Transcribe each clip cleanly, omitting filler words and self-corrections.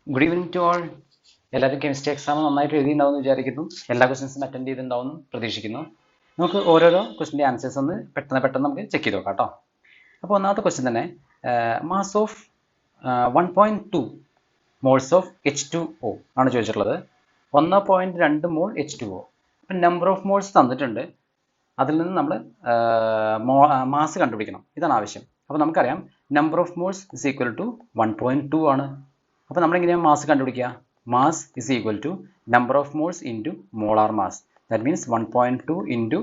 Good evening to all. എല്ലാവരും chemistry exam നന്നായിട്ട് എഴുതിയിട്ടുണ്ടാവും വിചാരിക്കുന്നു. എല്ലാ ക്വസ്റ്റ്യൻസും അറ്റൻഡ് ചെയ്തിട്ടുണ്ടാവും പ്രതീക്ഷിക്കുന്നു. നമുക്ക് ഓരോരോ ക്വസ്റ്റിൻ്റെ ആൻസേഴ്സ് ഒന്ന് പെട്ടെന്ന് നമുക്ക് ചെക്ക് ചെയ്ത് നോക്കാം കേട്ടോ. അപ്പോൾ ഒന്നാമത്തെ ക്വസ്റ്റ്യൻ തന്നെ, mass of 1.2 moles of H2O ആണ് ചോദിച്ചിട്ടുള്ളത്. 1.2 മോൾ H2O. അപ്പം നമ്പർ ഓഫ് മോൾസ് തന്നിട്ടുണ്ട്, അതിൽ നിന്ന് നമ്മൾ മാസ് കണ്ടുപിടിക്കണം. ഇതാണ് ആവശ്യം. അപ്പോൾ നമുക്കറിയാം number of moles is equal to 1.2 ആണ്. അപ്പോൾ നമ്മളെങ്ങനെയാണ് മാസ് കണ്ടുപിടിക്കുക? Mass is equal to number of moles into molar mass. That means 1.2 into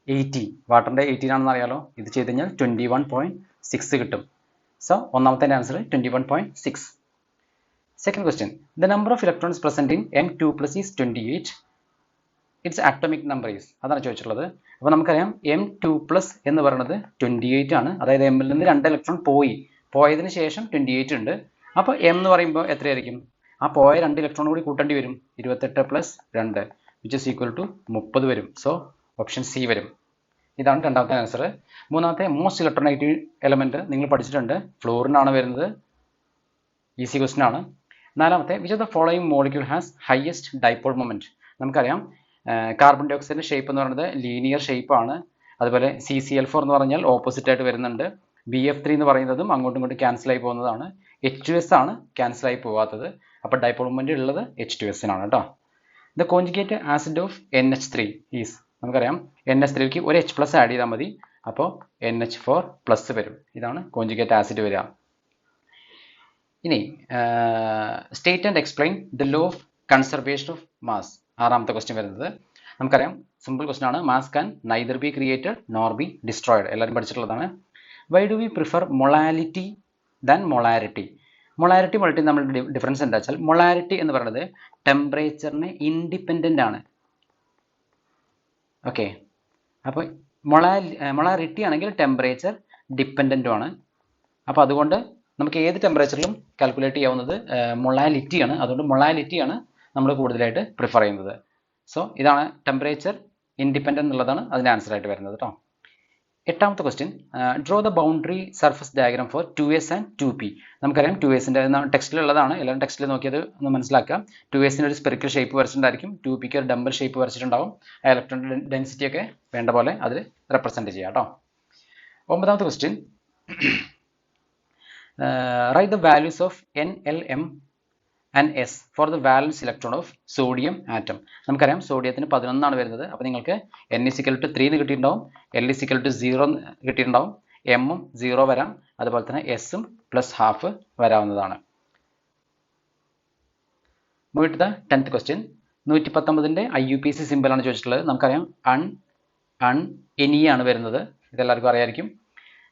80. വാട്ടറിൻ്റെ 18 ആണെന്ന് അറിയാലോ. ഇത് ചെയ്ത് കഴിഞ്ഞാൽ 21.6 കിട്ടും. സോ ഒന്നാമത്തെ answer 21.6. Second question, the number of electrons present in M2+ is 28. It's atomic number is, അതാണ് ചോദിച്ചിട്ടുള്ളത്. അപ്പോൾ നമുക്കറിയാം M2+ എന്ന് പറയുന്നത് 28 ആണ്. അതായത് എമ്മിൽ നിന്ന് 2 ഇലക്ട്രോൺ പോയതിന് ശേഷം 28 ഉണ്ട്. അപ്പോൾ എം എന്ന് പറയുമ്പോൾ എത്രയായിരിക്കും? ആ പോയ 2 ഇലക്ട്രോൺ കൂടി കൂട്ടേണ്ടി വരും. 28 + 2 വിച്ച് ഇസ് ഈക്വൽ ടു 30 വരും. സോ ഓപ്ഷൻ സി വരും. ഇതാണ് രണ്ടാമത്തെ ആൻസർ. മൂന്നാമത്തെ, മോസ്റ്റ് ഇലക്ട്രോനെഗറ്റീവ് എലമെന്റ് നിങ്ങൾ പഠിച്ചിട്ടുണ്ട്, ഫ്ലോറിനാണ് വരുന്നത്. ഈസി ക്വസ്റ്റ്യൻ ആണ്. നാലാമത്തെ, which of the following molecule has highest dipole moment? നമുക്കറിയാം കാർബൺ ഡൈ ഓക്സൈഡിന്റെ ഷേപ്പ് എന്ന് പറയുന്നത് ലീനിയർ ഷേപ്പ് ആണ്. അതുപോലെ CCl4 എന്ന് പറഞ്ഞാൽ ഓപ്പോസിറ്റ് ആയിട്ട് വരുന്നുണ്ട്. BF3 എന്ന് പറയുന്നതും അങ്ങോട്ടും ഇങ്ങോട്ടും ക്യാൻസൽ ആയി പോകുന്നതാണ്. H2S ആണ് ക്യാൻസൽ ആയി പോകാത്തത്. അപ്പോൾ ഡൈപോൾ മൊമെന്റ് ഉള്ളത് H2S ആണ് കേട്ടോ. The conjugate acid of NH3 is, നമുക്കറിയാം NH3ക്ക് ഒരു H+ ആഡ് ചെയ്താൽ മതി. അപ്പോൾ NH4+ വരും. ഇതാണ് കോൺജുഗേറ്റ് ആസിഡ് വരിക. ഇനി state and explain the law of conservation of mass. ആറാമത്തെ ക്വസ്റ്റ്യൻ വരുന്നത്, നമുക്കറിയാം സിമ്പിൾ ക്വസ്റ്റ്യൻ ആണ്. Mass can neither be created nor be destroyed. എല്ലാവരും പഠിച്ചിട്ടുള്ളതാണ്. Why do we prefer molality than molarity? Molarity നമ്മൾ ഡിഫറൻസ് എന്താ വെച്ചാൽ, മൊളാരിറ്റി എന്ന് പറയുന്നത് ടെമ്പറേച്ചറിന് ഇൻഡിപെൻഡൻ്റ് ആണ്. ഓക്കെ, അപ്പോൾ മൊളാരിറ്റി ആണെങ്കിൽ ടെമ്പറേച്ചർ ഡിപ്പെൻഡൻറ്റും ആണ്. അപ്പോൾ അതുകൊണ്ട് നമുക്ക് ഏത് ടെമ്പറേച്ചറിലും കാൽക്കുലേറ്റ് ചെയ്യാവുന്നത് മൊളാലിറ്റിയാണ്. അതുകൊണ്ട് മൊളാലിറ്റിയാണ് നമ്മൾ കൂടുതലായിട്ട് പ്രിഫർ ചെയ്യുന്നത്. സോ ഇതാണ് ടെമ്പറേച്ചർ ഇൻഡിപെൻഡൻ്റ് എന്നുള്ളതാണ് അതിൻ്റെ ആൻസർ ആയിട്ട് വരുന്നത് കേട്ടോ. എട്ടാമത്തെ question, draw the boundary surface diagram four 2s and 2p. നമുക്കറിയാം 2sൻ്റെ ടെക്സ്റ്റിലുള്ളതാണ്. എല്ലാവരും ടെക്സ്റ്റിൽ നോക്കിയത് ഒന്ന് മനസ്സിലാക്കാം. 2sന് ഒരു സ്പെറിക്കൽ ഷേപ്പ് വരച്ചിട്ടുണ്ടായിരിക്കും, 2pക്ക് ഒരു ഡംബൽ ഷേപ്പ് വരച്ചിട്ടുണ്ടാവും. ഇലക്ട്രോൺ ഡെൻസിറ്റി ഒക്കെ വേണ്ട പോലെ അതിൽ റെപ്രസെൻറ്റ് ചെയ്യാം കേട്ടോ. ഒമ്പതാമത്തെ question, write the values of N, L, M and S for the valence electron of sodium atom. നമുക്കറിയാം സോഡിയത്തിന് 11 ആണ് വരുന്നത്. അപ്പോൾ നിങ്ങൾക്ക് N = 3 എന്ന് കിട്ടിയിട്ടുണ്ടാവും, L = 0 കിട്ടിയിട്ടുണ്ടാവും, M 0 വരാം, അതുപോലെ തന്നെ S +½ വരാവുന്നതാണ്. Move to the 10th question. 119ന്റെ IUPAC സിമ്പിൾ ആണ് ചോദിച്ചിട്ടുള്ളത്. നമുക്കറിയാം ആണ് വരുന്നത്, ഇതെല്ലാവർക്കും അറിയായിരിക്കും.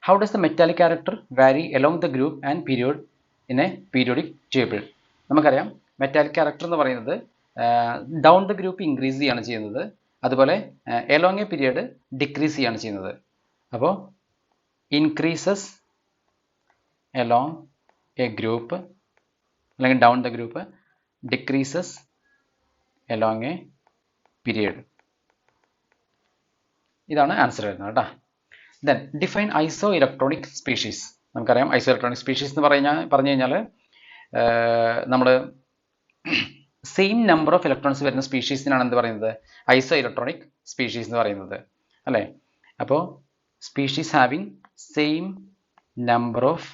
How does the metallic character vary along the group and period in a periodic table? നമുക്കറിയാം മെറ്റാലിക് ക്യാരക്ടർ എന്ന് പറയുന്നത് ഡൗൺ ദ ഗ്രൂപ്പ് ഇൻക്രീസ് ചെയ്യാണ് ചെയ്യുന്നത്, അതുപോലെ എലോങ് എ പീരിയഡ് ഡിക്രീസ് ചെയ്യാണ് ചെയ്യുന്നത്. അപ്പോൾ ഇൻക്രീസസ് എലോങ് എ ഗ്രൂപ്പ് അല്ലെങ്കിൽ down the group, decreases along A period. ഇതാണ് ആൻസർ വരുന്നത് കേട്ടോ. ദെൻ ഡിഫൈൻ ഐസോ ഇലക്ട്രോണിക് സ്പീഷീസ്. നമുക്കറിയാം ഐസോ ഇലക്ട്രോണിക് സ്പീഷീസ് എന്ന് പറഞ്ഞു കഴിഞ്ഞാൽ നമ്മൾ സെയിം നമ്പർ ഓഫ് ഇലക്ട്രോൺസ് വരുന്ന സ്പീഷീസിനാണ് എന്ത് പറയുന്നത്? ഐസോ ഇലക്ട്രോണിക് സ്പീഷീസ് എന്ന് പറയുന്നത് അല്ലേ. അപ്പോൾ species having same number of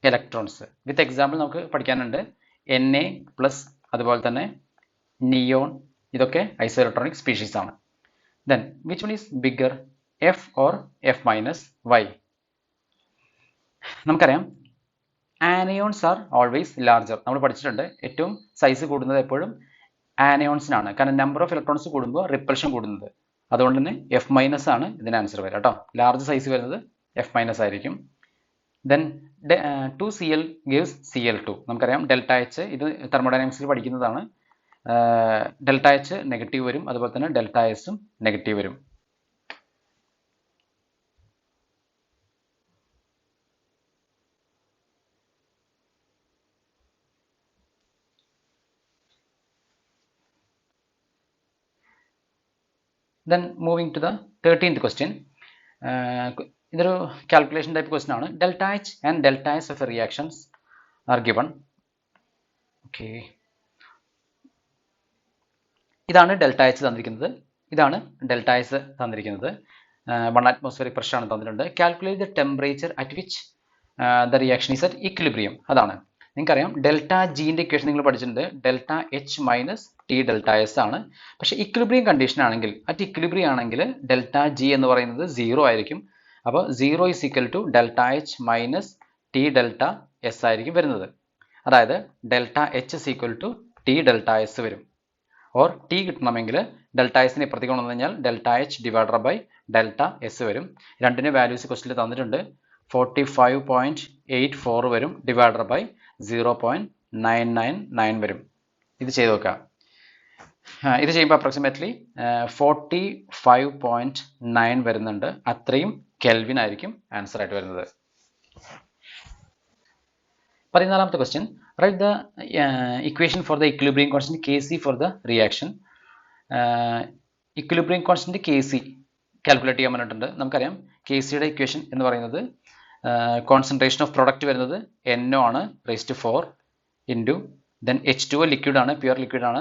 electrons. With example നമുക്ക് പഠിക്കാനുണ്ട്. Na+, അതുപോലെ തന്നെ നിയോൺ, ഇതൊക്കെ ഐസോ ഇലക്ട്രോണിക് സ്പീഷീസ് ആണ്. Then which one is bigger, F or F - Y? നമുക്കറിയാം ആനയോൺസ് ആർ ഓൾവേസ് ലാർജർ. നമ്മൾ പഠിച്ചിട്ടുണ്ട് ഏറ്റവും സൈസ് കൂടുന്നത് എപ്പോഴും ആനയോൺസിനാണ്. കാരണം നമ്പർ ഓഫ് ഇലക്ട്രോൺസ് കൂടുമ്പോൾ റിപ്പൽഷൻ കൂടുന്നത്. അതുകൊണ്ട് തന്നെ F- ആണ് ഇതിന് ആൻസർ വരിക കേട്ടോ. ലാർജ് സൈസ് വരുന്നത് F- ആയിരിക്കും. Then 2Cl gives Cl2. നമുക്കറിയാം ΔH, ഇത് തെർമോഡൈനാമിക്സിൽ പഠിക്കുന്നതാണ്. ΔH നെഗറ്റീവ് വരും, അതുപോലെ തന്നെ ΔS നെഗറ്റീവ് വരും. Then moving to the 13th question. ഇതൊരു കാൽക്കുലേഷൻ ടൈപ്പ് ക്വസ്റ്റൻ ആണ്. ΔH and ΔS of reactions are given. Okay, ഇതാണ് ഡെൽറ്റ എച്ച് തന്നിരിക്കുന്നത്. ഇതാണ് ഡെൽറ്റ എസ് തന്നിരിക്കുന്നത്. 1 atmospheric പ്രഷർ ആണ് തന്നിട്ടുണ്ട്. Calculate the temperature at which the reaction is at equilibrium. അതാണ് നിങ്ങൾക്കറിയാം. ഡെൽറ്റ ജിന്റെ ഇക്വേഷൻ നിങ്ങൾ പഠിച്ചിട്ടുണ്ട്. Delta H minus T delta S ആണ്. പക്ഷേ ഇക്വിലിബ്രിയം കണ്ടീഷൻ ആണെങ്കിൽ, അറ്റ് ഇക്വിലിബ്രിയം ആണെങ്കിൽ ഡെൽറ്റ ജി എന്ന് പറയുന്നത് 0 ആയിരിക്കും. അപ്പോൾ 0 is equal to delta H minus T delta S ആയിരിക്കും വരുന്നത്. അതായത് delta H is equal to T delta S വരും. ഓർ ടി കിട്ടണമെങ്കിൽ ഡെൽറ്റ എസിനെ ഇപ്പുറത്തേക്ക് കൊണ്ടു കഴിഞ്ഞാൽ delta H divided by delta S വരും. രണ്ടിന് വാല്യൂസ് ക്വസ്റ്റിൽ തന്നിട്ടുണ്ട്. 45.84 വരും ഡിവൈഡഡ് ബൈ 0.999 വരും. ഇത് ചെയ്ത് നോക്കാം. ഇത് ചെയ്യുമ്പോൾ അപ്രോക്സിമേറ്റ്ലി 45.9 വരുന്നുണ്ട്. അത്രയും കെൽവിൻ ആയിരിക്കും ആൻസർ ആയിട്ട് വരുന്നത്. 14ാമത്തെ question, write the equation for the equilibrium constant K C for the reaction. Equilibrium constant K C calculate ചെയ്യാൻ പറഞ്ഞിട്ടുണ്ട്. നമുക്കറിയാം കെ സിയുടെ ഇക്വേഷൻ എന്ന് പറയുന്നത് കോൺസെൻട്രേഷൻ ഓഫ് പ്രൊഡക്റ്റ് വരുന്നത് NO ആണ് raised 4 into then H2O liquid ആണ്, പ്യുവർ ലിക്വിഡ് ആണ്,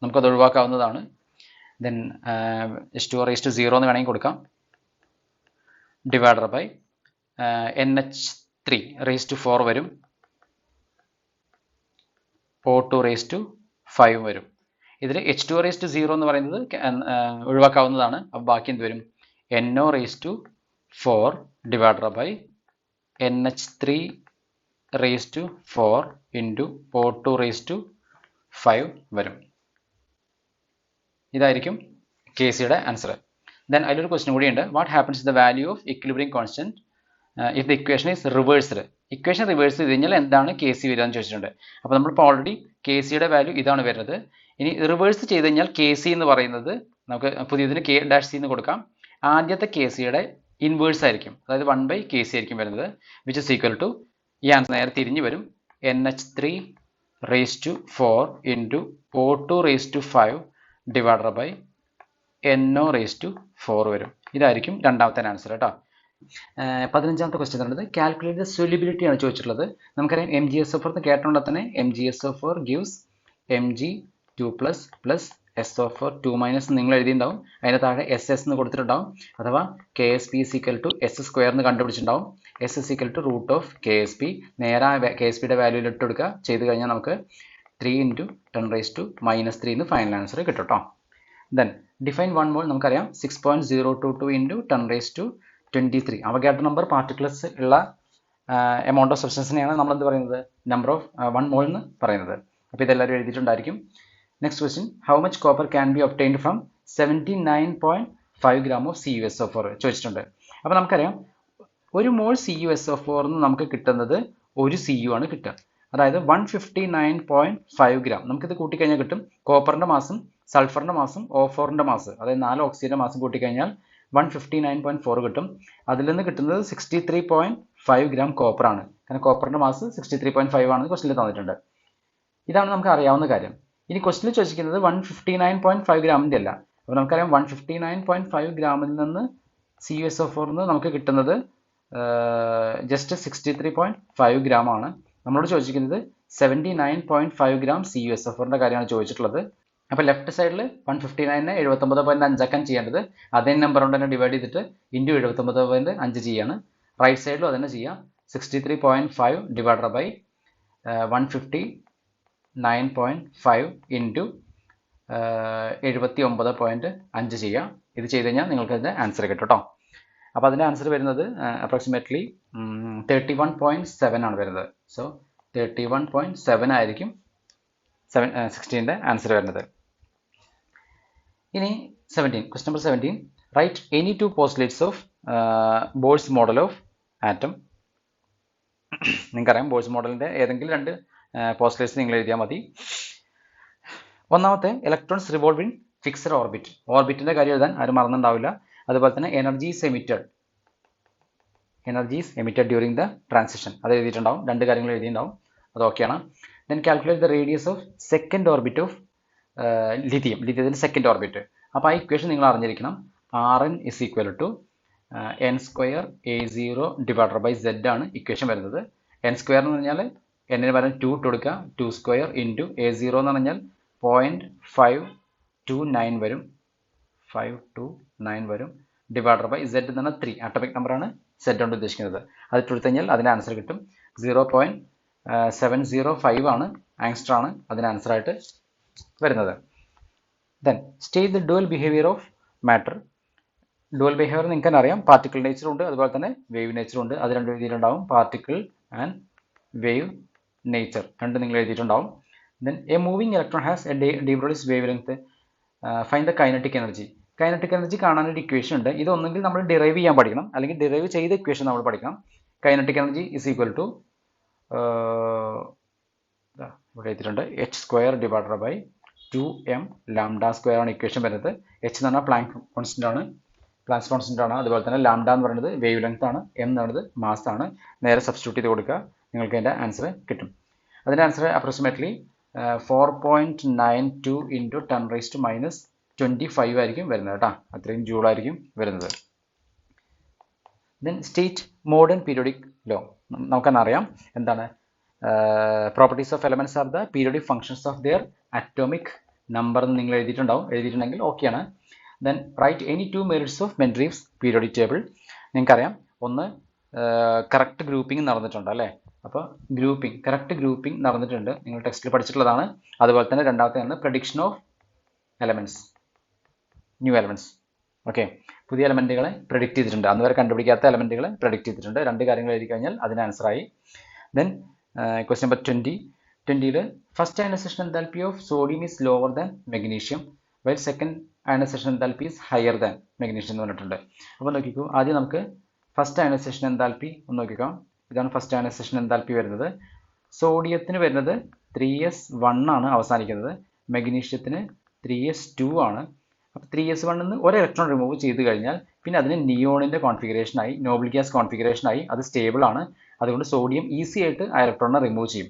നമുക്കത് ഒഴിവാക്കാവുന്നതാണ്. ദെൻ H2O റേസ്റ്റ് 0 എന്ന് വേണമെങ്കിൽ കൊടുക്കാം, ഡിവൈഡഡ് ബൈ NH3 റേസ്റ്റ് 4 വരും, O2 റേസ്റ്റ് 5 വരും. ഇതിൽ H2O റേസ്റ്റ് 0 എന്ന് പറയുന്നത് ഒഴിവാക്കാവുന്നതാണ്. അപ്പോൾ ബാക്കി എന്ത് വരും? NO റേസ്റ്റ് 4 ഡിവൈഡഡ് ബൈ NH3 റേസ്റ്റ് 4 ഇൻറ്റു O2 റേസ്റ്റ് 5 വരും. ഇതായിരിക്കും കെ സിയുടെ ആൻസർ. ദെൻ അതിലൊരു ക്വസ്റ്റ്യൻ കൂടിയുണ്ട്. What happens the value of equilibrium constant if the equation is reversed. Equation reverse ചെയ്ത് കഴിഞ്ഞാൽ എന്താണ് കെ സി വരിക എന്ന് ചോദിച്ചിട്ടുണ്ട്. അപ്പോൾ നമ്മളിപ്പോൾ ഓൾറെഡി കെ സിയുടെ വാല്യൂ ഇതാണ് വരുന്നത്. ഇനി റിവേഴ്സ് ചെയ്ത് കഴിഞ്ഞാൽ കെ സി എന്ന് പറയുന്നത് നമുക്ക് പുതിയതിന് കെ ഡാഷ് സി എന്ന് കൊടുക്കാം. ആദ്യത്തെ കെ സിയുടെ ഇൻവേഴ്സ് ആയിരിക്കും, അതായത് 1/kc ആയിരിക്കും വരുന്നത്, വിച്ച് ഇസ് ഈക്വൽ ടു ഈ ആൻസർ നേരെ തിരിഞ്ഞ് വരും. NH3 റേസ്റ്റ് to 4 into O2 raised to 5 divided by NO raised to 4 വരും. ഇതായിരിക്കും രണ്ടാമത്തെ ആൻസർ കേട്ടോ. 15ാമത്തെ ക്വസ്റ്റ്യൻ പറയുന്നത് കാൽക്കുലേറ്റ് ദ സൊല്യൂബിലിറ്റി ആണ് ചോദിച്ചിട്ടുള്ളത്. നമുക്കറിയാം MgSO4 എന്ന് കേട്ടോണ്ട് തന്നെ MgSO4 gives Mg2+ plus SO4 2- നിങ്ങൾ എഴുതിയിട്ടുണ്ടാവും. അതിന് താഴെ SS എന്ന് കൊടുത്തിട്ടുണ്ടാവും. അഥവാ KSP = S² എന്ന് കണ്ടുപിടിച്ചിട്ടുണ്ടാവും. S = root of KSP. നേരെ KSPയുടെ വാല്യൂയിൽ ഇട്ട് കൊടുക്കുക. ചെയ്ത് കഴിഞ്ഞാൽ നമുക്ക് 3 × 10⁻³ എന്ന് ഫൈനൽ ആൻസർ കിട്ടും കേട്ടോ. ദെൻ ഡിഫൈൻ 1 മോൾ നമുക്കറിയാം 6.022 × 10⁻23. അവഗാഡ്രോ നമ്പർ പാർട്ടിക്കിൾസ് ഉള്ള എമൗണ്ട് ഓഫ് സബ്സ്റ്റൻസിനെയാണ് നമ്മൾ എന്ത് പറയുന്നത്? നമ്പർ ഓഫ് 1 മോൾ എന്ന് പറയുന്നത്. അപ്പോൾ ഇതെല്ലാവരും എഴുതിയിട്ടുണ്ടായിരിക്കും. Next question, how much copper can be obtained from 79.5 gram of CuSO4 ചോദിച്ചിട്ടുണ്ട്. അപ്പോൾ നമുക്കറിയാം 1 മോൾ CuSO4 എന്ന് നമുക്ക് കിട്ടുന്നത് 1 Cu ആണ് കിട്ടുക. അതായത് 159.5 gram. നമുക്കിത് കൂട്ടിക്കഴിഞ്ഞാൽ കിട്ടും കോപ്പറിൻ്റെ മാസും സൾഫറിൻ്റെ മാസും O4ൻ്റെ മാസ്, അതായത് 4 ഓക്സിജൻ്റെ മാസം കൂട്ടിക്കഴിഞ്ഞാൽ 159.4 കിട്ടും. അതിൽ നിന്ന് കിട്ടുന്നത് 63.5 gram കോപ്പറാണ്. കാരണം കോപ്പറിൻ്റെ മാസ് 63.5 ആണെന്ന് ക്വസ്റ്റിനിൽ തന്നിട്ടുണ്ട്. ഇതാണ് നമുക്ക് അറിയാവുന്ന കാര്യം. ഇനി ക്വസ്റ്റിനിൽ ചോദിക്കുന്നത് 159.5 ഗ്രാമിൻ്റെ അല്ല. അപ്പോൾ നമുക്കറിയാം 159.5 ഗ്രാമിൽ നിന്ന് CuSO4 നമുക്ക് കിട്ടുന്നത് ജസ്റ്റ് 63.5 gram ആണ്. നമ്മളോട് ചോദിച്ചിരിക്കുന്നത് 79.5 gram CuSO4ൻ്റെ കാര്യമാണ് ചോദിച്ചിട്ടുള്ളത്. അപ്പോൾ ലെഫ്റ്റ് സൈഡിൽ 159നെ 79.5 ആക്കാൻ ചെയ്യേണ്ടത് അതേ നമ്പർ കൊണ്ട് തന്നെ ഡിവൈഡ് ചെയ്തിട്ട് ഇൻറ്റു 79.5 ചെയ്യാണ്. റൈറ്റ് സൈഡിലും അതന്നെ ചെയ്യാം. 63.5 ഡിവൈഡഡ് ബൈ 159.5 ഇൻറ്റു 79.5 ചെയ്യാം. ഇത് ചെയ്ത് കഴിഞ്ഞാൽ നിങ്ങൾക്ക് അതിൻ്റെ ആൻസർ കിട്ടും കേട്ടോ. അപ്പോൾ അതിൻ്റെ ആൻസർ വരുന്നത് അപ്രോക്സിമേറ്റ്ലി 31.7 ആണ് വരുന്നത്. സോ 31.7 ആയിരിക്കും 16ൻ്റെ ആൻസർ വരുന്നത്. ഇനി 17, question number 17, write any 2 postulates of Bohr's model of atom. നിങ്ങൾക്കറിയാം ബോൾസ് മോഡലിൻ്റെ ഏതെങ്കിലും 2 പോസ്റ്റ്ലേറ്റ്സ് നിങ്ങൾ എഴുതിയാൽ മതി. ഒന്നാമത്തെ electrons revolve in fixed orbit. ഓർബിറ്റിൻ്റെ കാര്യം എഴുതാൻ ആരും മറന്നുണ്ടാവില്ല. അതുപോലെ തന്നെ energies emitted during the transition അത് എഴുതിയിട്ടുണ്ടാവും. 2 കാര്യങ്ങൾ എഴുതിയിട്ടുണ്ടാവും. അത് ഓക്കെയാണ്. Then calculate the radius of second orbit of ലിഥിയത്തിൻ്റെ സെക്കൻഡ് ഓർബിറ്റ്. അപ്പോൾ ആ ഇക്വേഷൻ നിങ്ങൾ അറിഞ്ഞിരിക്കണം. Rn = n² A0 / Z ആണ് ഇക്വേഷൻ വരുന്നത്. n² എന്ന് പറഞ്ഞാൽ എന്നിന് പകരം 2 ഇട്ട് കൊടുക്കുക. 2 സ്ക്വയർ ഇൻറ്റു A0 എന്ന് പറഞ്ഞാൽ 0.529 വരും. 529 വരും. ഡിവൈഡർ ബൈ Z എന്ന് പറഞ്ഞാൽ 3 ആറ്റോമിക് നമ്പറാണ് Z കൊണ്ട് ഉദ്ദേശിക്കുന്നത്. അത് ഇട്ട് കൊടുത്തു കഴിഞ്ഞാൽ അതിന് ആൻസർ കിട്ടും. 0.705 ആണ് ആങ്സ്റ്റർ ആണ് അതിന് ആൻസർ ആയിട്ട് വരുന്നത്. Then state the dual behaviour of matter. Dual behaviour നിങ്ങൾക്ക് തന്നെ അറിയാം. പാർട്ടിക്കിൾ നേച്ചർ ഉണ്ട്, അതുപോലെ തന്നെ വേവ് നേച്ചർ ഉണ്ട്. അത് രണ്ട് രീതിയിലുണ്ടാവും, പാർട്ടിക്കിൾ ആൻഡ് വേവ് നേച്ചർ രണ്ട് നിങ്ങൾ എഴുതിയിട്ടുണ്ടാവും. Then a moving electron has a de Broglie's wave length. Find the kinetic energy. Kinetic energy കാണാനൊരു ഇക്വേഷൻ ഉണ്ട്. ഇതൊന്നെങ്കിൽ നമ്മൾ ഡിറൈവ് ചെയ്യാൻ പഠിക്കണം, അല്ലെങ്കിൽ ഡിറൈവ് ചെയ്ത ഇക്വേഷൻ നമ്മൾ പഠിക്കണം. Kinetic energy is equal to ഇവിടെ എഴുതിയിട്ടുണ്ട് h square divided by 2m lambda square ആണ് ഇക്വേഷൻ വരുന്നത്. h എന്ന് പറഞ്ഞാൽ പ്ലാങ്ക് കോൺസ്റ്റന്റ് ആണ്, അതുപോലെ തന്നെ ലാംഡ എന്ന് പറയുന്നത് വേവ് ലെങ്ത് ആണ്, m എന്ന് പറയുന്നത് മാസ് ആണ്. നേരെ സബ്സ്റ്റിറ്റ്യൂട്ട് ചെയ്ത് കൊടുക്കുക, നിങ്ങൾക്ക് അതിൻ്റെ ആൻസർ കിട്ടും. അതിൻ്റെ ആൻസർ അപ്രോക്സിമേറ്റ്ലി 4.92 ഇൻറ്റു 10⁻⁻25 ആയിരിക്കും വരുന്നത് കേട്ടോ. അത്രയും ജൂളായിരിക്കും വരുന്നത്. Then state modern periodic law. നമുക്കെന്നറിയാം എന്താണ് properties of elements are the periodic functions of their atomic number എന്ന് നിങ്ങൾ എഴുതിയിട്ടുണ്ടെങ്കിൽ ഓക്കെയാണ്. Then write any 2 merits of Mendeleev's periodic table. നിങ്ങൾക്കറിയാം, ഒന്ന് കറക്റ്റ് ഗ്രൂപ്പിംഗ് നടന്നിട്ടുണ്ട് അല്ലേ. അപ്പോൾ കറക്റ്റ് ഗ്രൂപ്പിംഗ് നടന്നിട്ടുണ്ട്, നിങ്ങൾ ടെക്സ്റ്റിൽ പഠിച്ചിട്ടുള്ളതാണ്. അതുപോലെ തന്നെ രണ്ടാമത്തെയാണ് prediction of elements, new elements. Okay, പുതിയ എലമെന്റുകളെ പ്രഡിക്റ്റ് ചെയ്തിട്ടുണ്ട്, അന്ന് വരെ കണ്ടുപിടിക്കാത്ത എലമെന്റുകളെ പ്രഡിക്റ്റ് ചെയ്തിട്ടുണ്ട്. രണ്ട് കാര്യങ്ങൾ എഴുതി കഴിഞ്ഞാൽ അതിന് ആൻസറായി. ദെൻ ക്വസ്റ്റ്യൻ നമ്പർ 20ൽ first ionisation enthalpy of sodium is lower than magnesium while second ionisation enthalpy is higher than magnesium എന്ന് പറഞ്ഞിട്ടുണ്ട്. അപ്പോൾ നോക്കിക്കോ, ആദ്യം നമുക്ക് ഫസ്റ്റ് അയനൈസേഷൻ എൻതാൽപ്പി ഒന്ന് നോക്കിക്കാം. ഇതാണ് ഫസ്റ്റ് അയനൈസേഷൻ എൻതാൽപ്പി വരുന്നത്. സോഡിയത്തിന് വരുന്നത് 3s1 ആണ് അവസാനിക്കുന്നത്, മെഗ്നീഷ്യത്തിന് 3s2 ആണ്. അപ്പോൾ 3s1 നിന്ന് ഒരു ഇലക്ട്രോൺ റിമൂവ് ചെയ്ത് കഴിഞ്ഞാൽ പിന്നെ അതിന് നിയോണിൻ്റെ കോൺഫിഗറേഷനായി, നോബിൾ ഗ്യാസ് കോൺഫിഗറേഷനായി, അത് സ്റ്റേബിൾ ആണ്. അതുകൊണ്ട് സോഡിയം ഈസി ആയിട്ട് ആ ഇലക്ട്രോണിനെ റിമൂവ് ചെയ്യും.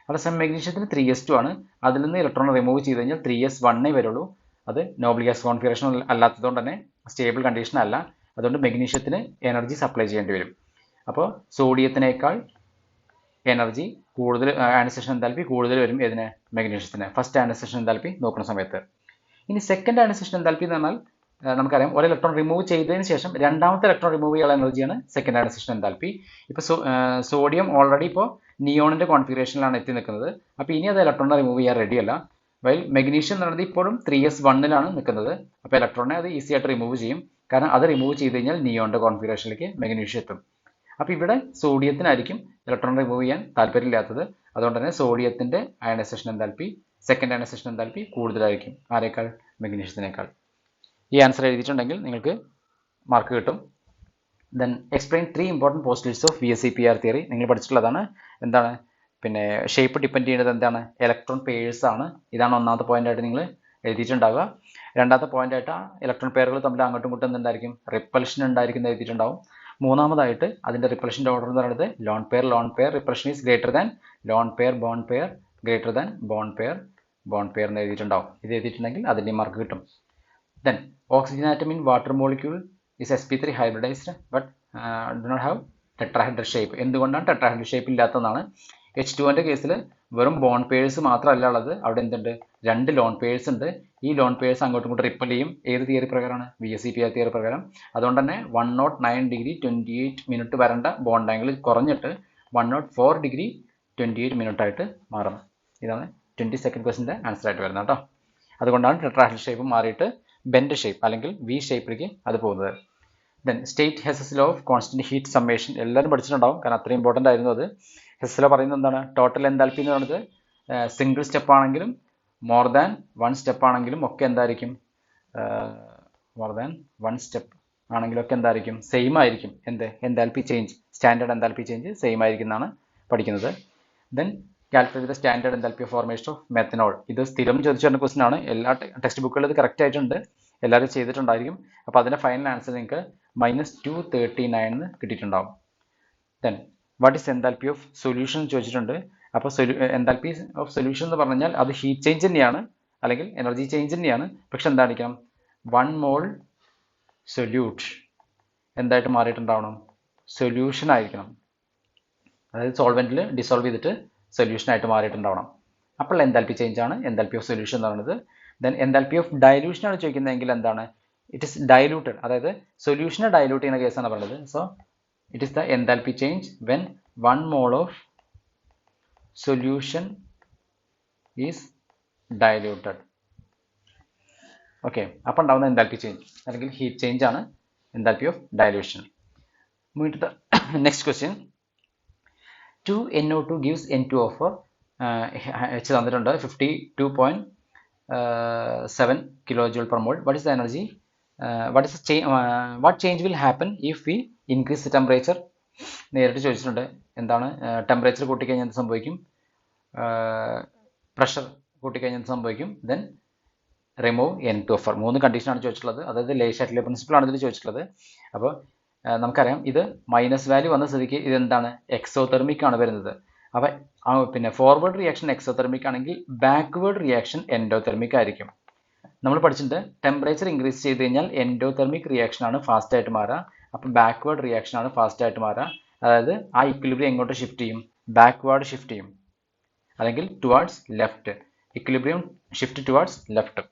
അതേസമയം മെഗ്നീഷ്യത്തിന് 3s2 ആണ്, അതിൽ നിന്ന് ഇലക്ട്രോൺ റിമൂവ് ചെയ്ത് കഴിഞ്ഞാൽ 3s1 വരുള്ളൂ. അത് നോബിൾ ഗ്യാസ് കോൺഫിഗറേഷൻ അല്ലാത്തതുകൊണ്ട് തന്നെ സ്റ്റേബിൾ കണ്ടീഷൻ അല്ല. അതുകൊണ്ട് മെഗ്നീഷ്യത്തിന് എനർജി സപ്ലൈ ചെയ്യേണ്ടി വരും. അപ്പോൾ സോഡിയത്തിനേക്കാൾ എനർജി കൂടുതൽ, അയനൈസേഷൻ എൻതാൽപ്പി കൂടുതൽ വരും ഏതിന്? മെഗ്നീഷ്യത്തിന്, ഫസ്റ്റ് അയനൈസേഷൻ എൻതാൽപ്പി നോക്കുന്ന സമയത്ത്. ഇനി സെക്കൻഡ് അയനൈസേഷൻ എൻതാൽപ്പി എന്ന് പറഞ്ഞാൽ നമുക്കറിയാം, ഒരു ഇലക്ട്രോൺ റിമൂവ് ചെയ്തതിന് ശേഷം രണ്ടാമത്തെ ഇലക്ട്രോൺ റിമൂവ് ചെയ്യാനുള്ള എനർജിയാണ് സെക്കൻഡ് അയനൈസേഷൻ എൻതാൽപ്പി. ഇപ്പോൾ സോഡിയം ഓൾറെഡി ഇപ്പോൾ നിയോണിൻ്റെ കോൺഫിഗറേഷനിലാണ് എത്തി നിൽക്കുന്നത്. അപ്പോൾ ഇനി അത് ഇലക്ട്രോണിനെ റിമൂവ് ചെയ്യാൻ റെഡിയല്ല. വൈൽ മെഗ്നീഷ്യം എന്ന് പറയുന്നത് ഇപ്പോഴും 3s1 നിൽക്കുന്നത്. അപ്പോൾ ഇലക്ട്രോണിനെ അത് ഈസി ആയിട്ട് റിമൂവ് ചെയ്യും, കാരണം അത് റിമൂവ് ചെയ്ത് കഴിഞ്ഞാൽ നിയോണിൻ്റെ കോൺഫിഗറേഷനിലേക്ക് മെഗ്നീഷ്യം എത്തും. അപ്പോൾ ഇവിടെ സോഡിയത്തിനായിരിക്കും ഇലക്ട്രോൺ റിമൂവ് ചെയ്യാൻ താല്പര്യമില്ലാത്തത്. അതുകൊണ്ട് തന്നെ സോഡിയത്തിൻ്റെ ionisation enthalpy, second ionisation enthalpy കൂടുതലായിരിക്കും ആരേക്കാൾ? മെഗ്നീഷ്യത്തിനേക്കാൾ. ഈ ആൻസർ എഴുതിയിട്ടുണ്ടെങ്കിൽ നിങ്ങൾക്ക് മാർക്ക് കിട്ടും. Then explain 3 important postulates of VSEPR theory. നിങ്ങൾ പഠിച്ചിട്ടുള്ളതാണ്. എന്താണ്? പിന്നെ ഷേപ്പ് ഡിപ്പെൻഡ് ചെയ്യുന്നത് എന്താണ്? ഇലക്ട്രോൺ പെയേഴ്സ് ആണ്. ഇതാണ് ഒന്നാമത്തെ പോയിന്റായിട്ട് നിങ്ങൾ എഴുതിയിട്ടുണ്ടാവുക. രണ്ടാമത്തെ പോയിന്റായിട്ട് ആ ഇലക്ട്രോൺ പെയറുകൾ തമ്മിൽ അങ്ങോട്ടും ഇങ്ങോട്ടും എന്തുണ്ടായിരിക്കും? റിപ്പൽഷൻ ഉണ്ടായിരിക്കുന്നത് എഴുതിയിട്ടുണ്ടാവും. മൂന്നാമതായിട്ട് അതിൻ്റെ റിപ്പൽഷൻ്റെ ഓർഡർ എന്ന് പറയുന്നത് lone pair repulsion is greater than lone pair bond pair greater than bond pair എന്ന് എഴുതിയിട്ടുണ്ടാവും. ഇത് എഴുതിയിട്ടുണ്ടെങ്കിൽ അതിൻ്റെ മാർക്ക് കിട്ടും. Then oxygen atom in water molecule is sp3 hybridized but do not have tetrahedral shape. എന്തുകൊണ്ടാണ് tetrahedral shape ഇല്ലാത്തതാണ്? H2ൻ്റെ കേസിൽ വെറും ബോൺ പേഴ്സ് മാത്രമല്ല ഉള്ളത്, അവിടെ എന്തുണ്ട്? 2 ലോൺ പേഴ്സ് ഉണ്ട്. ഈ ലോൺ പേഴ്സ് അങ്ങോട്ടും ഇങ്ങോട്ടും റിപ്പൽ ചെയ്യും. ഏത് തിയറി പ്രകാരമാണ്? VSEPR തിയറി പ്രകാരം. അതുകൊണ്ട് തന്നെ 109 ഡിഗ്രി 28 മിനിറ്റ് വരേണ്ട ബോണ്ട് ആംഗിൾ കുറഞ്ഞിട്ട് 104 ഡിഗ്രി 28 മിനിറ്റ് ആയിട്ട് മാറും. ഇതാണ് 22nd ക്വസ്റ്റിൻ്റെ ആൻസർ ആയിട്ട് വരുന്നത് കേട്ടോ. അതുകൊണ്ടാണ് ടെട്രാഹെഡ്രൽ ഷേപ്പ് മാറിയിട്ട് ബെൻഡ് ഷേപ്പ് അല്ലെങ്കിൽ V ഷേപ്പിലേക്ക് അത് പോകുന്നത്. Then state Hess's law of constant heat summation. എല്ലാവരും പഠിച്ചിട്ടുണ്ടാവും, കാരണം അത്രയും ഇമ്പോർട്ടൻ്റ് ആയിരുന്നു അത്. ഹെസസ് ലോ പറയുന്നത് എന്താണ്? ടോട്ടൽ എൻതാൽപ്പി എന്ന് പറയുന്നത് സിംഗിൾ സ്റ്റെപ്പ് ആണെങ്കിലും മോർ ദാൻ 1 സ്റ്റെപ്പ് ആണെങ്കിലും ഒക്കെ എന്തായിരിക്കും? മോർ ദാൻ 1 സ്റ്റെപ്പ് ആണെങ്കിലും ഒക്കെ എന്തായിരിക്കും? സെയിം ആയിരിക്കും. Enthalpy change, standard enthalpy change same ആയിരിക്കും എന്നാണ് പഠിക്കുന്നത്. Then calculate the standard enthalpy formation of methanol. ഇത് സ്ഥിരം ചോദിച്ചു വരുന്ന ക്വസ്റ്റൻ ആണ്. എല്ലാ ടെക്സ്റ്റ് ബുക്കുകളിൽ ഇത് കറക്റ്റ് ആയിട്ടുണ്ട്, എല്ലാവരും ചെയ്തിട്ടുണ്ടായിരിക്കും. അപ്പോൾ അതിൻ്റെ ഫൈനൽ ആൻസർ നിങ്ങൾക്ക് -239 കിട്ടിയിട്ടുണ്ടാവും. Then what is enthalpy of solution ചോദിച്ചിട്ടുണ്ട്. അപ്പോൾ എൻതാൽപ്പി ഓഫ് സൊല്യൂഷൻ എന്ന് പറഞ്ഞു കഴിഞ്ഞാൽ അത് ഹീറ്റ് ചേഞ്ച് തന്നെയാണ്, അല്ലെങ്കിൽ എനർജി ചേഞ്ച് തന്നെയാണ്. പക്ഷെ എന്തായിരിക്കണം? 1 മോൾ സൊല്യൂട്ട് എന്തായിട്ട് മാറിയിട്ടുണ്ടാവണം? സൊല്യൂഷൻ ആയിരിക്കണം. അതായത് സോൾവെൻറ്റിൽ ഡിസോൾവ് ചെയ്തിട്ട് സൊല്യൂഷൻ ആയിട്ട് മാറിയിട്ടുണ്ടാവണം. അപ്പോൾ എൻതാൽപ്പി ചേഞ്ച് ആണ് എൻതാൽപ്പി ഓഫ് സൊല്യൂഷൻ എന്ന് പറയുന്നത്. ദെൻ എൻതാൽപ്പി ഓഫ് ഡയലൂഷൻ ആണ് ചോദിക്കുന്നതെങ്കിൽ എന്താണ്? ഇറ്റ് ഇസ് ഡയലൂട്ടഡ്, അതായത് സൊല്യൂഷനെ ഡയലൂട്ട് ചെയ്യുന്ന കേസാണ് പറയുന്നത്. So it is the enthalpy change when 1 mole of solution is diluted. Okay, അപ്പോൾ ഉണ്ടാകുന്ന എൻതാൽപ്പി ചേഞ്ച് അല്ലെങ്കിൽ ഹീറ്റ് ചേഞ്ച് ആണ് enthalpy of dilution. Moving to the next question. 2NO2 gives N2O4. H തന്നിട്ടുണ്ട് 52.7 kilojoule per mole. What is the energy? What change will happen if we increase the temperature? നേരിട്ട് ചോദിച്ചിട്ടുണ്ട്. എന്താണ് temperature കൂട്ടിക്കഴിഞ്ഞാൽ എന്ത് സംഭവിക്കും? Pressure കൂട്ടിക്കഴിഞ്ഞാൽ എന്ത് സംഭവിക്കും? Then remove N2O4. 3 കണ്ടീഷനാണ് ചോദിച്ചിട്ടുള്ളത്. അതായത് ലേഷാറ്റിലെ പ്രിൻസിപ്പിളാണ് ഇതിൽ ചോദിച്ചിട്ടുള്ളത്. അപ്പോൾ നമുക്കറിയാം ഇത് മൈനസ് വാല്യൂ വന്ന സ്ഥിതിക്ക് ഇതെന്താണ്? എക്സോതെർമിക് ആണ് വരുന്നത്. അപ്പോൾ പിന്നെ ഫോർവേഡ് റിയാക്ഷൻ എക്സോതെർമിക് ആണെങ്കിൽ ബാക്ക്വേർഡ് റിയാക്ഷൻ എൻഡോതെർമിക് ആയിരിക്കും. നമ്മൾ പഠിച്ചിട്ടുണ്ട് ടെമ്പറേച്ചർ ഇൻക്രീസ് ചെയ്ത് കഴിഞ്ഞാൽ എൻഡോതെർമിക് റിയാക്ഷൻ ആണ് ഫാസ്റ്റ് ആയിട്ട് മാറുക. അപ്പോൾ ബാക്ക്വേർഡ് റിയാക്ഷൻ ആണ് ഫാസ്റ്റ് ആയിട്ട് മാറുക. അതായത് ആ ഇക്വിലിബ്രിയം എങ്ങോട്ട് ഷിഫ്റ്റ് ചെയ്യും? ബാക്ക്വേർഡ് ഷിഫ്റ്റ് ചെയ്യും, അല്ലെങ്കിൽ towards left. Equilibrium shift towards left.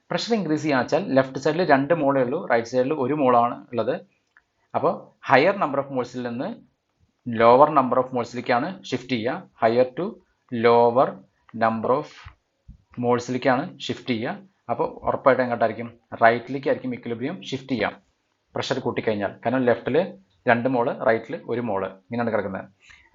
Pressure increase ചെയ്യാന്ന് വെച്ചാൽ ലെഫ്റ്റ് സൈഡിൽ 2 മോളേ ഉള്ളൂ, റൈറ്റ് സൈഡിൽ 1 മോളാണ് ഉള്ളത്. അപ്പോൾ ഹയർ നമ്പർ ഓഫ് മോൾസിൽ നിന്ന് ലോവർ നമ്പർ ഓഫ് മോൾസിലേക്കാണ് ഷിഫ്റ്റ് ചെയ്യുക. Higher to lower number of മോൾസിലേക്കാണ് ഷിഫ്റ്റ് ചെയ്യുക. അപ്പോൾ ഉറപ്പായിട്ടും എങ്ങോട്ടായിരിക്കും? റൈറ്റിലേക്കായിരിക്കും ഇക്വിലിബ്രിയം ഷിഫ്റ്റ് ചെയ്യാം പ്രഷർ കൂട്ടിക്കഴിഞ്ഞാൽ. കാരണം ലെഫ്റ്റിൽ 2 മോള്, റൈറ്റിൽ 1 മോള്, ഇങ്ങനെയാണ് കിടക്കുന്നത്.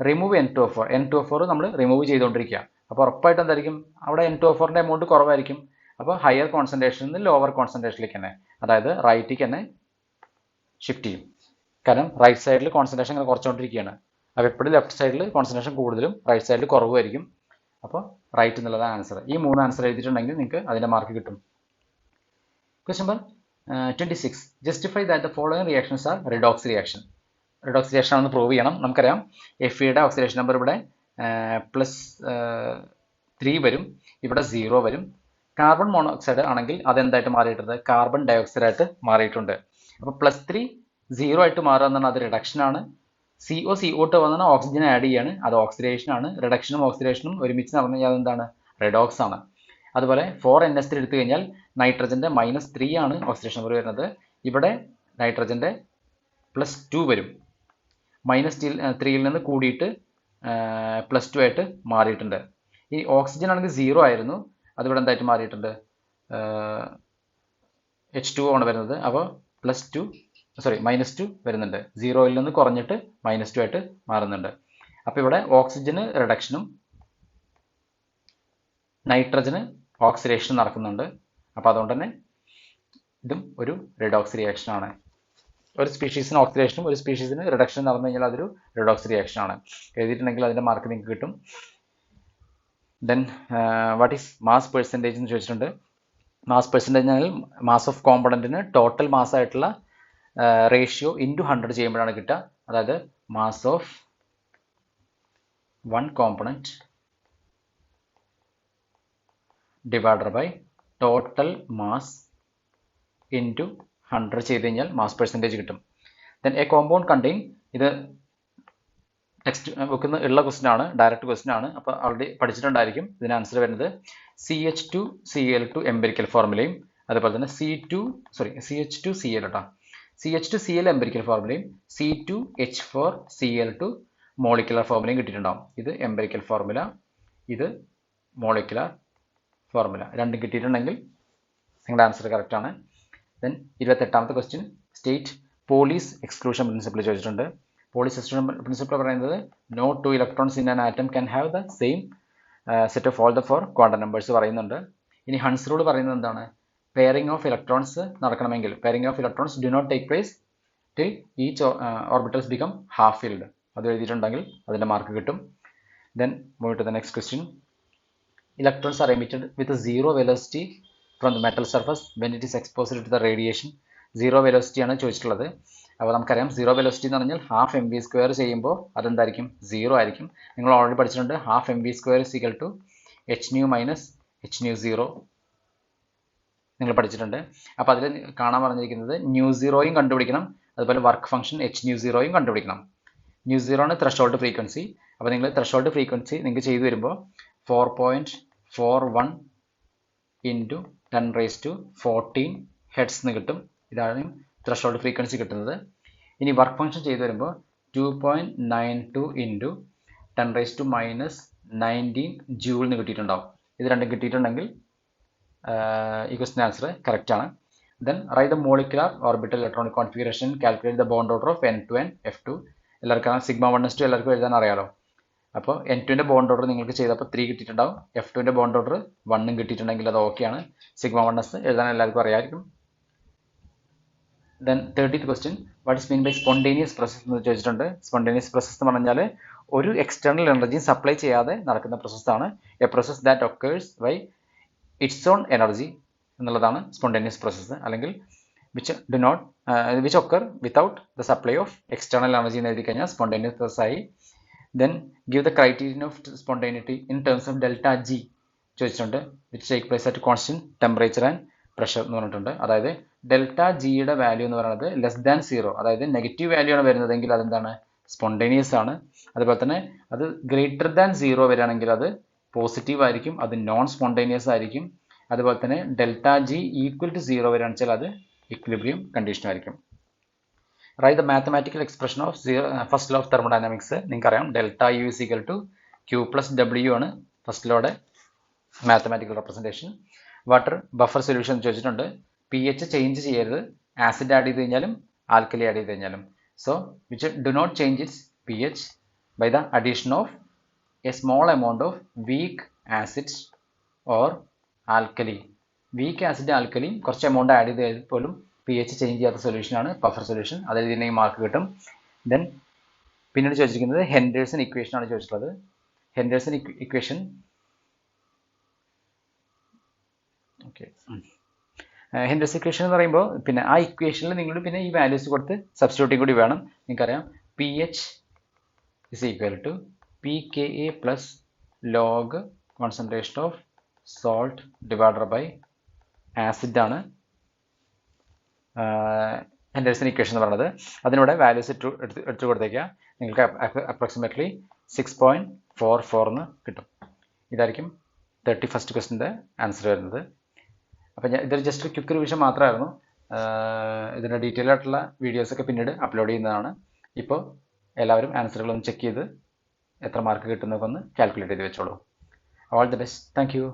Remove N2O4. N2O4 നമ്മൾ റിമൂവ് ചെയ്തുകൊണ്ടിരിക്കുക. അപ്പോൾ ഉറപ്പായിട്ടും എന്തായിരിക്കും? അവിടെ N2O4ൻ്റെ എമൗണ്ട് കുറവായിരിക്കും. അപ്പോൾ ഹയർ കോൺസെൻട്രേഷനിൽ നിന്ന് ലോവർ കോൺസെൻട്രേഷനിലേക്ക് തന്നെ, അതായത് റൈറ്റിലേക്ക് തന്നെ ഷിഫ്റ്റ് ചെയ്യും. കാരണം റൈറ്റ് സൈഡിൽ കോൺസെൻട്രേഷൻ ഇങ്ങനെ കുറച്ചുകൊണ്ടിരിക്കുകയാണ്. അപ്പോൾ എപ്പോഴും ലെഫ്റ്റ് സൈഡിൽ കോൺസെൻട്രേഷൻ കൂടുതലും റൈറ്റ് സൈഡിൽ കുറവായിരിക്കും. അപ്പോൾ റൈറ്റ് എന്നുള്ളതാണ് ആൻസർ. ഈ 3 ആൻസർ എഴുതിയിട്ടുണ്ടെങ്കിൽ നിങ്ങൾക്ക് അതിൻ്റെ മാർക്ക് കിട്ടും. Question number 26. Justify that the following reactions R redox reaction. Redox reaction ആണെന്ന് പ്രൂവ് ചെയ്യണം. നമുക്കറിയാം Fe ഓക്സിഡേഷൻ നമ്പർ ഇവിടെ +3 വരും, ഇവിടെ 0 വരും. കാർബൺ മോണോക്സൈഡ് ആണെങ്കിൽ അതെന്തായിട്ട് മാറിയിട്ടുണ്ട്? കാർബൺ ഡയോക്സൈഡ് ആയിട്ട് മാറിയിട്ടുണ്ട്. അപ്പോൾ +3 0 ആയിട്ട് മാറുക എന്നാണ്, അത് റിഡക്ഷൻ ആണ്. CO2 വന്നാൽ ഓക്സിജൻ ആഡ് ചെയ്യാണ്, അത് ഓക്സിഡേഷൻ ആണ്. റിഡക്ഷനും ഓക്സിഡേഷനും ഒരുമിച്ച് നടന്നു കഴിഞ്ഞാൽ അതെന്താണ്? റിഡോക്സ് ആണ്. അതുപോലെ 4NH3 എടുത്തു കഴിഞ്ഞാൽ നൈട്രജൻ്റെ -3 ആണ് ഓക്സിഡേഷൻ നമ്പർ വരുന്നത്. ഇവിടെ നൈട്രജൻ്റെ +2 വരും. -3യിൽ നിന്ന് കൂടിയിട്ട് +2 ആയിട്ട് മാറിയിട്ടുണ്ട്. ഈ ഓക്സിജൻ ആണെങ്കിൽ 0 ആയിരുന്നു, അതിവിടെ എന്തായിട്ട് മാറിയിട്ടുണ്ട്? H2O ആണ് വരുന്നത്. അപ്പോൾ -2 വരുന്നുണ്ട്. 0യിൽ നിന്ന് കുറഞ്ഞിട്ട് -2 ആയിട്ട് മാറുന്നുണ്ട്. അപ്പോൾ ഇവിടെ ഓക്സിജന് റിഡക്ഷനും നൈട്രജന് ഓക്സിഡേഷനും നടക്കുന്നുണ്ട്. അപ്പോൾ അതുകൊണ്ട് തന്നെ ഇതും ഒരു റിഡോക്സ് റിയാക്ഷൻ ആണ്. ഒരു സ്പീഷീസിന് ഓക്സിഡേഷനും ഒരു സ്പീഷീസിന് റിഡക്ഷനും നടന്നു കഴിഞ്ഞാൽ അതൊരു റിഡോക്സ് റിയാക്ഷൻ ആണ്. എഴുതിയിട്ടുണ്ടെങ്കിൽ അതിൻ്റെ മാർക്ക് നിങ്ങൾക്ക് കിട്ടും. Then what is mass percentage എന്ന് ചോദിച്ചിട്ടുണ്ട്. മാസ് പെർസെൻറ്റേജ് എന്നാൽ മാസ് ഓഫ് കോമ്പണൻറ്റിന് ടോട്ടൽ മാസ് ആയിട്ടുള്ള റേഷ്യോ ഇൻറ്റു 100 ചെയ്യുമ്പോഴാണ് കിട്ടുക. അതായത് mass of 1 component divided by total mass into 100 ചെയ്ത് കഴിഞ്ഞാൽ മാസ് പെർസെൻറ്റേജ് കിട്ടും. ദെൻ എ കോമ്പൗണ്ട് കണ്ടെയ്ൻ, ഇത് ടെക്സ്റ്റ് ബുക്കിൽ നിന്ന് ഉള്ള ക്വസ്റ്റ്യൻ ആണ്, ഡയറക്റ്റ് ക്വസ്റ്റ്യൻ ആണ്. അപ്പോൾ ഓൾറെഡി പഠിച്ചിട്ടുണ്ടായിരിക്കും. ഇതിന് ആൻസർ വരുന്നത് CH2Cl2 എംപിരിക്കൽ ഫോർമുലയും അതുപോലെ തന്നെ CH2Cl കേട്ടോ, CH2Cl എംപിരിക്കൽ ഫോർമുലയും C2H4Cl2 മോളിക്കുലർ ഫോർമുലയും കിട്ടിയിട്ടുണ്ടാവും. ഇത് എംപിരിക്കൽ ഫോർമുല, ഇത് മോളിക്കുലർ ഫോർമുല, രണ്ടും കിട്ടിയിട്ടുണ്ടെങ്കിൽ നിങ്ങളുടെ ആൻസർ കറക്റ്റ് ആണ്. ദെൻ 28ാമത്തെ question, state Pauli's exclusion principle ചോദിച്ചിട്ടുണ്ട്. പോളീസ് എക്സ്ക്ലൂഷൻ പ്രിൻസിപ്പിൾ പറയുന്നത് no 2 electrons in an atom can have the same set of all the 4 quantum numbers പറയുന്നുണ്ട്. ഇനി ഹൺസ് റൂൾ പറയുന്നത് എന്താണ്? പെയറിംഗ് ഓഫ് ഇലക്ട്രോൺസ് നടക്കണമെങ്കിൽ pairing of electrons do not take place till each orbitals become half filled. അത് എഴുതിയിട്ടുണ്ടെങ്കിൽ അതിൻ്റെ mark കിട്ടും. Then move to the next question, electrons are emitted with 0 velocity from the metal surface when it is exposed to the radiation. 0 velocity ആണ് ചോദിച്ചിട്ടുള്ളത്. അപ്പോൾ നമുക്കറിയാം 0 velocity എന്ന് പറഞ്ഞാൽ ½ mv² ചെയ്യുമ്പോൾ അതെന്തായിരിക്കും? 0 ആയിരിക്കും. നിങ്ങൾ ഓൾറെഡി പഠിച്ചിട്ടുണ്ട്. ½ mv² = hν - hν0 നിങ്ങൾ പഠിച്ചിട്ടുണ്ട്. അപ്പോൾ അതിൽ കാണാൻ പറഞ്ഞിരിക്കുന്നത് ν0യും കണ്ടുപിടിക്കണം, അതുപോലെ വർക്ക് ഫംഗ്ഷൻ hν0യും കണ്ടുപിടിക്കണം. μ0 ആണ് ത്രഷോൾഡ് ഫ്രീക്വൻസി. അപ്പോൾ നിങ്ങൾ ത്രഷോൾഡ് ഫ്രീക്വൻസി നിങ്ങൾക്ക് ചെയ്തു വരുമ്പോൾ 4.41 ഇൻറ്റു 10⁻14 ഹെഡ്സ് എന്ന് കിട്ടും. ഇതാണ് ത്രഷോൾഡ് ഫ്രീക്വൻസി കിട്ടുന്നത്. ഇനി വർക്ക് ഫംഗ്ഷൻ ചെയ്തു വരുമ്പോൾ 2.92 ഇൻറ്റു 10⁻⁻19 ജൂൾ എന്ന് കിട്ടിയിട്ടുണ്ടാവും. ഇത് രണ്ടും കിട്ടിയിട്ടുണ്ടെങ്കിൽ ഈ ക്വസ്റ്റിൻ്റെ ആൻസർ കറക്റ്റ് ആണ്. Then write the molecular orbital electronic configuration, calculate the bond order of N2 and F2. എല്ലാവർക്കും σ1s2 എല്ലാവർക്കും എഴുതാൻ അറിയാലോ. അപ്പോൾ N2ൻ്റെ ബോണ്ട് ഓർഡർ നിങ്ങൾക്ക് ചെയ്തപ്പോൾ 3 കിട്ടിയിട്ടുണ്ടാവും. F2ൻ്റെ ബോണ്ട് ഓർഡർ 1 കിട്ടിയിട്ടുണ്ടെങ്കിൽ അത് ഓക്കെയാണ്. σ1s എഴുതാൻ എല്ലാവർക്കും അറിയാമായിരിക്കും. Then 30th question, what is mean by spontaneous process എന്ന് ചോദിച്ചിട്ടുണ്ട്. സ്പോണ്ടേനിയസ് പ്രോസസ് എന്ന് പറഞ്ഞാൽ ഒരു എക്സ്റ്റേണൽ എനർജി സപ്ലൈ ചെയ്യാതെ നടക്കുന്ന പ്രോസസ്സാണ്. A process that occurs by its own energy എന്നുള്ളതാണ് സ്പോണ്ടേനിയസ് പ്രോസസ്സ്. അല്ലെങ്കിൽ which occur without the supply of external energy എന്ന് എഴുതി കഴിഞ്ഞാൽ സ്പോണ്ടേനിയസ് പ്രോസസ്സായി. Then give the criterion of spontaneity in terms of delta G ചോദിച്ചിട്ടുണ്ട്. Which take place at constant temperature and pressure എന്ന് പറഞ്ഞിട്ടുണ്ട്. അതായത് ഡെൽറ്റ ജിയുടെ വാല്യൂ എന്ന് പറയുന്നത് <0, അതായത് നെഗറ്റീവ് വാല്യൂ ആണ് വരുന്നതെങ്കിൽ അതെന്താണ്, സ്പോണ്ടേനിയസ് ആണ്. അതുപോലെ തന്നെ അത് >0 വരികയാണെങ്കിൽ അത് പോസിറ്റീവ് ആയിരിക്കും, അത് നോൺ സ്പോണ്ടേനിയസ് ആയിരിക്കും. അതുപോലെ തന്നെ ഡെൽറ്റ ജി =0 വരികയാണെന്ന് വെച്ചാൽ അത് ഇക്വിലിബ്രിയം കണ്ടീഷൻ ആയിരിക്കും. Write the mathematical expression of first law of thermodynamics. നിങ്ങൾക്കറിയാം ΔU = Q+W ആണ് ഫസ്റ്റ് ലോയുടെ mathematical representation. Water buffer solution ചോദിച്ചിട്ടുണ്ട്. pH ചേഞ്ച് ചെയ്യരുത്, ആസിഡ് ആഡ് ചെയ്ത് കഴിഞ്ഞാലും ആൽക്കലി ആഡ് ചെയ്ത് കഴിഞ്ഞാലും. So which do not change its pH by the addition of a small amount of weak acid or alkali. Weak acid ആൽക്കലിയും കുറച്ച് amount add ചെയ്ത് പോലും pH ചേഞ്ച് ചെയ്യാത്ത സൊല്യൂഷനാണ് ബഫർ സൊല്യൂഷൻ. അതായത് ഇതിന് മാർക്ക് കിട്ടും. ദെൻ പിന്നീട് ചോദിച്ചിരിക്കുന്നത് ഹെൻഡേഴ്സൺ ഇക്വേഷൻ ആണ് ചോദിച്ചിട്ടുള്ളത്. ഹെൻഡേഴ്സൺ ഇക്വേഷൻ ഹെൻഡേഴ്സൺ ഇക്വേഷൻ എന്ന് പറയുമ്പോൾ പിന്നെ ആ ഇക്വേഷനിൽ നിങ്ങൾ പിന്നെ ഈ വാല്യൂസ് കൊടുത്ത് സബ്സ്റ്റിറ്റ്യൂട്ടിങ് കൂടി വേണം. നിങ്ങൾക്കറിയാം pH = pKa + log concentration of salt divided by acid ആണ് ഹെൻഡേഴ്സൺ ഇക്വേഷൻ എന്ന് പറയുന്നത്. അതിനൂടെ വാല്യൂസ് എടുത്തു കൊടുത്തേക്കുക. നിങ്ങൾക്ക് അപ്രോക്സിമേറ്റ്ലി 6.44 എന്ന് കിട്ടും. ഇതായിരിക്കും 31st ക്വസ്റ്റിൻ്റെ ആൻസർ വരുന്നത്. അപ്പോൾ ഇതൊരു ജസ്റ്റ് ഒരു ക്വിക്ക് റിവിഷൻ മാത്രമായിരുന്നു. ഇതിൻ്റെ ഡീറ്റെയിൽ ആയിട്ടുള്ള വീഡിയോസൊക്കെ പിന്നീട് അപ്ലോഡ് ചെയ്യുന്നതാണ്. ഇപ്പോൾ എല്ലാവരും ആൻസറുകളൊന്ന് ചെക്ക് ചെയ്ത് എത്ര മാർക്ക് കിട്ടുന്നതൊക്കെ ഒന്ന് കാൽക്കുലേറ്റ് ചെയ്ത് വെച്ചോളൂ. All the best. Thank you.